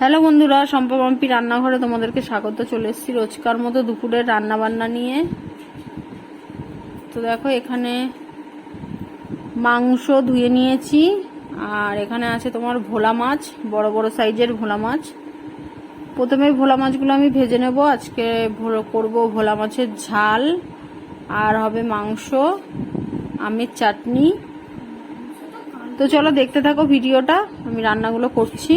Hello বন্ধুরা, সম্পা মাম্পি রান্নাঘরে তোমাদেরকে স্বাগত। চলে এসেছি রোজকার মতো দুপুরের রান্না বান্না নিয়ে। তো দেখো, এখানে মাংস ধুয়ে নিয়েছি, আর এখানে আছে তোমার ভোলা মাছ, বড় বড় সাইজের ভোলা মাছ। প্রথমে ভোলা মাছগুলো আমি ভেজে নেব। আজকে করব ভোলা মাছের ঝাল, আর হবে মাংস, আমের চাটনি। তো চলো দেখতে থাকো ভিডিওটা, আমি রান্নাগুলো করছি।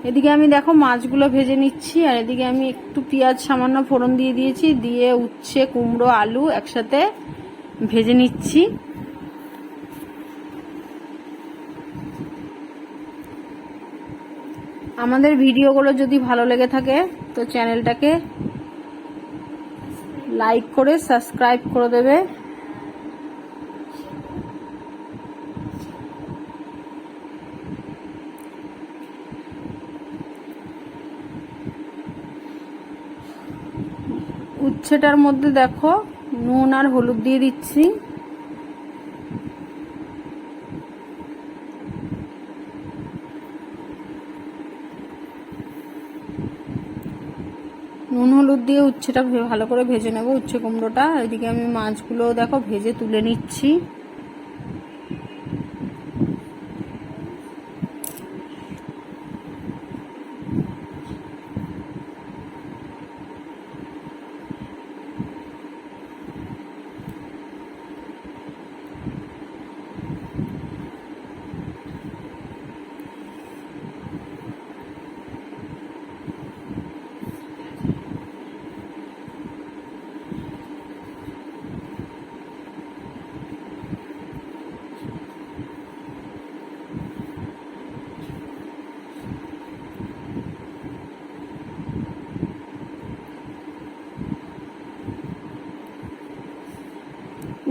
এদিকে আমি দেখো মাছগুলো ভেজে নিচ্ছি, আর এদিকে আমি একটু পেঁয়াজ সামান্য ফোড়ন দিয়ে দিয়েছি, দিয়ে উচ্ছে, কুমড়ো, আলু একসাথে ভেজে নিচ্ছি। আমাদের ভিডিওগুলো যদি ভালো লেগে থাকে তো চ্যানেলটাকে লাইক করে সাবস্ক্রাইব করে দেবে। উচ্ছেটার মধ্যে দেখো নুন আর হলুদ দিয়ে দিচ্ছি। নুন হলুদ দিয়ে উচ্ছেটা ভালো করে ভেজে নেব, উচ্ছে কুমড়োটা। এদিকে আমি মাছগুলো দেখো ভেজে তুলে নিচ্ছি।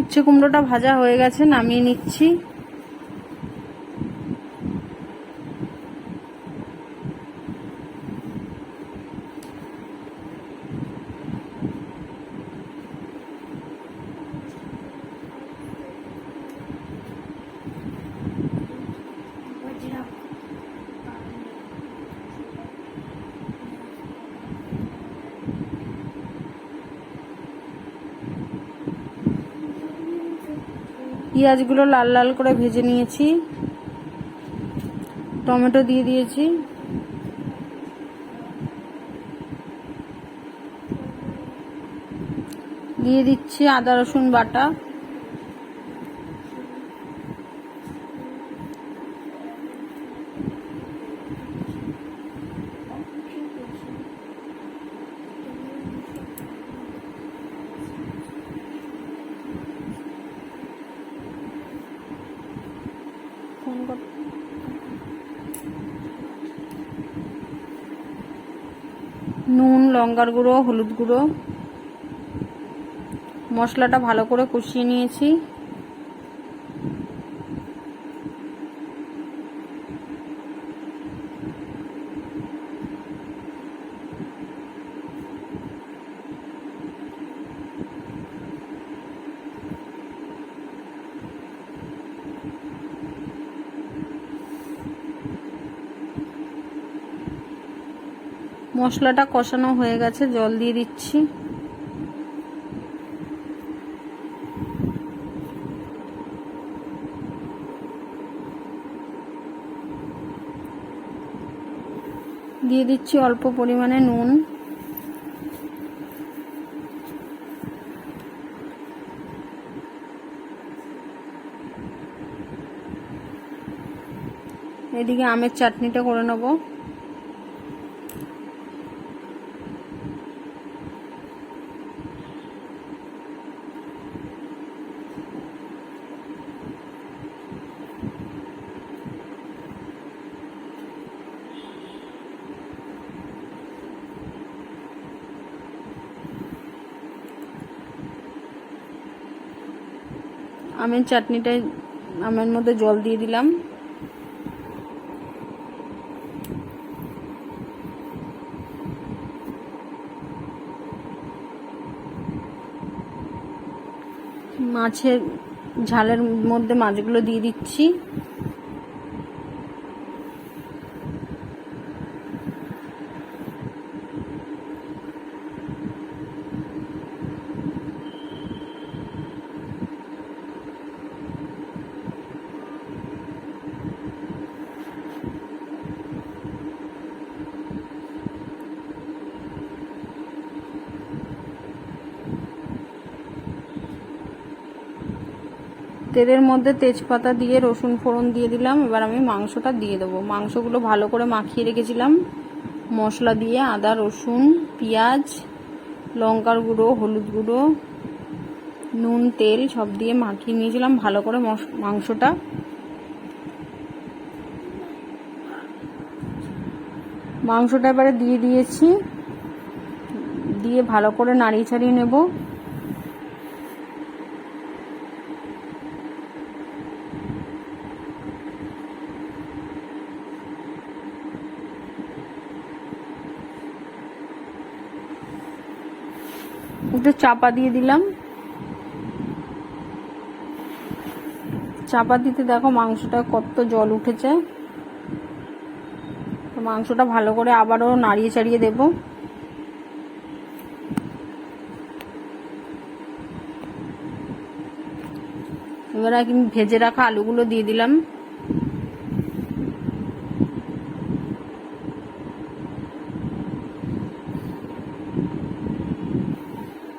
উচ্ছে কুমড়োটা ভাজা হয়ে গেছে, নামিয়ে নিচ্ছি। পেঁয়াজগুলো লাল লাল করে ভেজে নিয়েছি, টমেটো দিয়ে দিয়েছি, দিয়ে দিচ্ছি আদা রসুন বাটা, নুন, লঙ্কার গুঁড়ো, হলুদ গুঁড়ো। মশলাটা ভালো করে কষিয়ে নিয়েছি। মশলাটা কষানো হয়ে গেছে, জল দিয়ে দিচ্ছি। দিয়ে দিচ্ছি অল্প পরিমাণে নুন। এদিকে আমের চাটনিটা করে নেব। আমের চাটনিটায় আমের মধ্যে জল দিয়ে দিলাম। ঝালের মধ্যে মাছগুলো দিয়ে দিচ্ছি। তেলের মধ্যে তেজপাতা দিয়ে রসুন ফোড়ন দিয়ে দিলাম। এবার আমি মাংসটা দিয়ে দেবো। মাংসগুলো ভালো করে মাখিয়ে রেখেছিলাম মশলা দিয়ে, আদা রসুন পেঁয়াজ লঙ্কার গুঁড়ো হলুদ গুঁড়ো নুন তেল সব দিয়ে মাখিয়ে নিয়েছিলাম ভালো করে মাংসটা এবারে দিয়ে দিয়েছি। দিয়ে ভালো করে নাড়িয়ে ছাড়িয়ে নেব। একটু চাপা দিয়ে দিলাম। চাপা দিতে দেখো মাংসটা কত জল উঠেছে। মাংসটা ভালো করে আবারও নাড়িয়ে চাড়িয়ে দেব। এবার আমি ভেজে রাখা আলুগুলো দিয়ে দিলাম।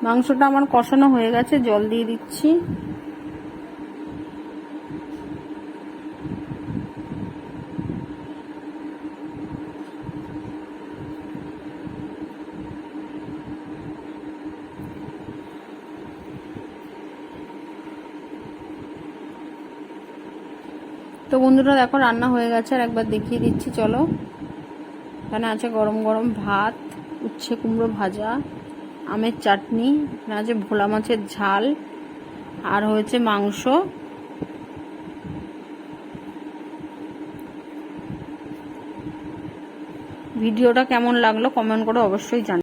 মাংসটা আমার কষানো হয়ে গেছে, জল দিয়ে দিচ্ছি। তো বন্ধুরা দেখো রান্না হয়ে গেছে, আর একবার দেখিয়ে দিচ্ছি চলো। এখানে আছে গরম গরম ভাত, উচ্ছে কুমড়ো ভাজা, আমের চাটনি, এখানে আছে ভোলা মাছের ঝাল, আর হয়েছে মাংস। ভিডিওটা কেমন লাগলো কমেন্ট করে অবশ্যই জানাবেন।